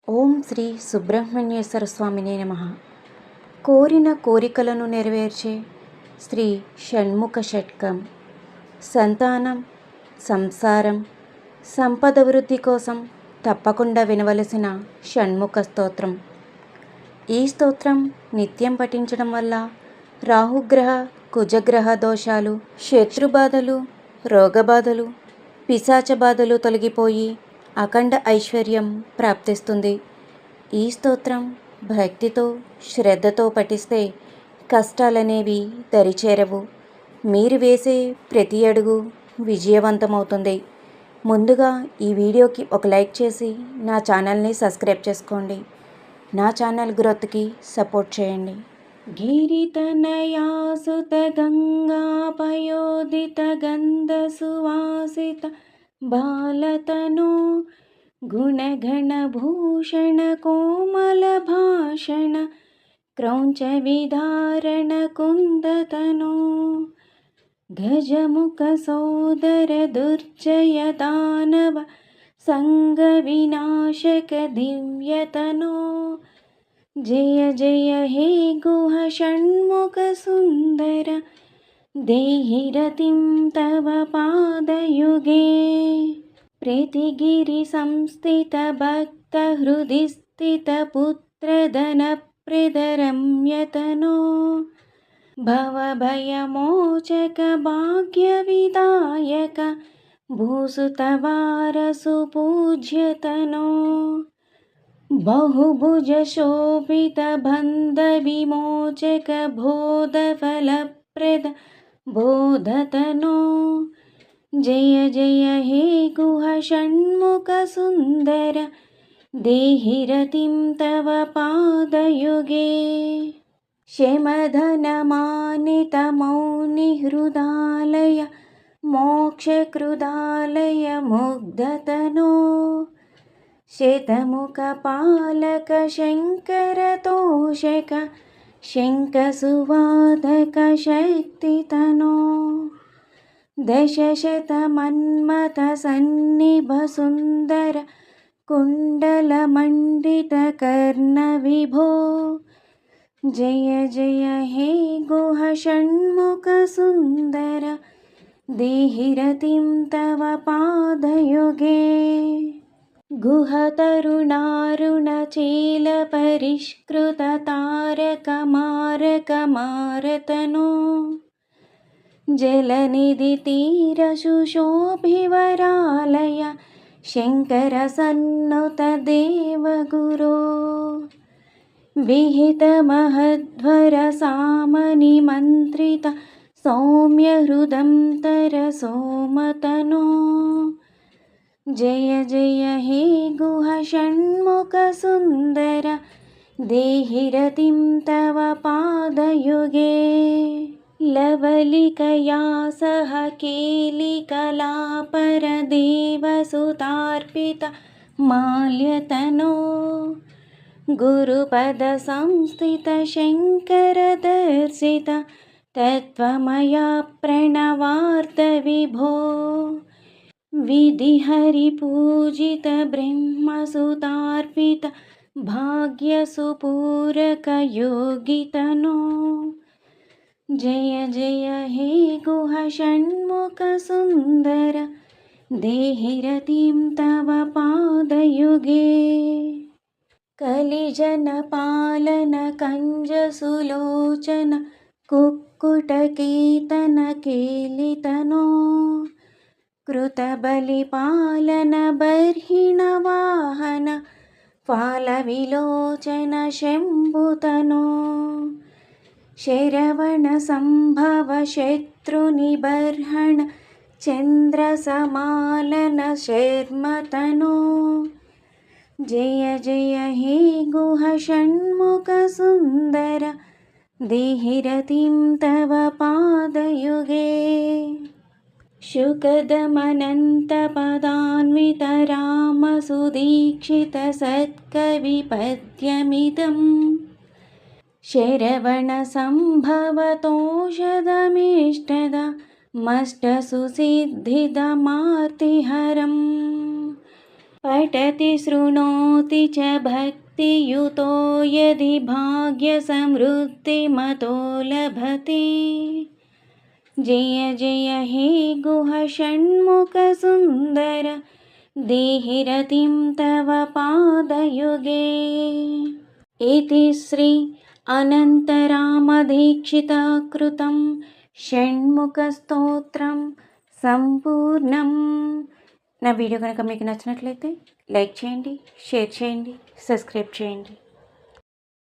ఓం శ్రీ సుబ్రహ్మణ్యేశ్వర స్వామినే నమః. కోరిన కోరికలను నెరవేర్చే శ్రీ షణ్ముఖ షట్కం. సంతానం, సంసారం, సంపద వృద్ధి కోసం తప్పకుండా వినవలసిన షణ్ముఖ స్తోత్రం. ఈ స్తోత్రం నిత్యం పఠించడం వల్ల రాహుగ్రహ, కుజగ్రహ దోషాలు, శత్రుబాధలు, రోగబాధలు, పిశాచ బాధలు తొలగిపోయి అఖండ ఐశ్వర్యం ప్రాప్తిస్తుంది. ఈ స్తోత్రం భక్తితో, శ్రద్ధతో పఠిస్తే కష్టాలనేవి దరిచేరవు. మీరు వేసే ప్రతి అడుగు విజయవంతమవుతుంది. ముందుగా ఈ వీడియోకి ఒక లైక్ చేసి నా ఛానల్ని సబ్స్క్రైబ్ చేసుకోండి. నా ఛానల్ గ్రోత్కి సపోర్ట్ చేయండి. గిరితనయాసుత గంగాపయోదిత గంధ సువాసిత బాలతను గుణగణభూషణ కోమల భాషణ క్రౌంచ విధారణ కుందతను గజముఖ సోదర దుర్జయ దానవ సంగ వినాశక దివ్యతను జయ జయ హే గుహ షణ్ముఖ సుందర దేహి రతిం తవ పాదయుగే ప్రీతిగిరి సంస్థిత భక్త హృది స్థిత పుత్రధన ప్రదరమ్యతనో భవభయమోచక భాగ్య విదాయక భూసుతవారసు పూజ్యతనో బహుభుజ శోభిత బంధ విమోచక బోధ ఫలప్రద బోధతనో జయ జయ హే గుహ షణ్ముఖ సుందర దేహి రతిం తవ పాదయుగే శమధన మానిత మౌని హృదాలయ మోక్షకృదాలయ ముగ్ధతనో శతముఖ పాలక శంకర తోషక శంఖ సువాదక శక్తితనో దశశత మన్మథ సన్నిభ సుందర కుండల మండిత కర్ణ విభో జయ జయ హే గుహ షణ్ముఖ సుందర దేహి రతిం తవ పాదయుగే గుహ తరుణారుణ చేల పరిష్కృత తారక మారక మారతనో జలనిధి తీర శుశోభివరాలయ శంకర సన్నుత దేవగురో విహిత మహద్వర సామని మంత్రిత సౌమ్య హృదంతర సోమతనో జయ జయ హే గుహ షణ్ముఖ సుందర దేహి రతిం తవ పాదయుగే లవలికయా సహ కేలికలాపర దేవసుతార్పిత మాల్యతనో గురుపద సంస్థిత శంకర దర్శిత తత్వమయా ప్రణవార్త విభో విధిహరి పూజిత బ్రహ్మసుతార్పిత భాగ్యసుపూరక యోగితనో జయ జయ హే గుహ షణ్ముఖ సుందర దేహి రతిం తవ పాదయుగే కలిజన పాలన కంజ సులోచన కుక్కుట కీతన కేలితనో కృత బలి పాలన బర్హిణ వాహన ఫాల విలోచన శంభుతనో శరవణ సంభవ శత్రునిబర్హణ చంద్ర సమాలన శర్మతనో జయ జయ హే గుహ షణ్ముఖ సుందర దేహి రతిం తవ పాదయుగే శుకదమనంత పదాన్విత రామ సుదీక్షిత సత్కవి పద్యమిదం శరవణ సంభవతోషధమిష్టద మష్ట సుసిద్ధిదమార్తిహరం पठति शृणोति च भक्तियुतो यदि भाग्यसमृद्धिमतो लभते। जय जय हे गुह षण्मुखसुन्दर देहि रतिं तव पादयुगे। इति श्री अनन्तरामदीक्षितकृतं షణ్ముఖస్తోత్రం సంపూర్ణం. నా వీడియో కనుక మీకు నచ్చినట్లయితే లైక్ చేయండి, షేర్ చేయండి, సబ్స్క్రైబ్ చేయండి.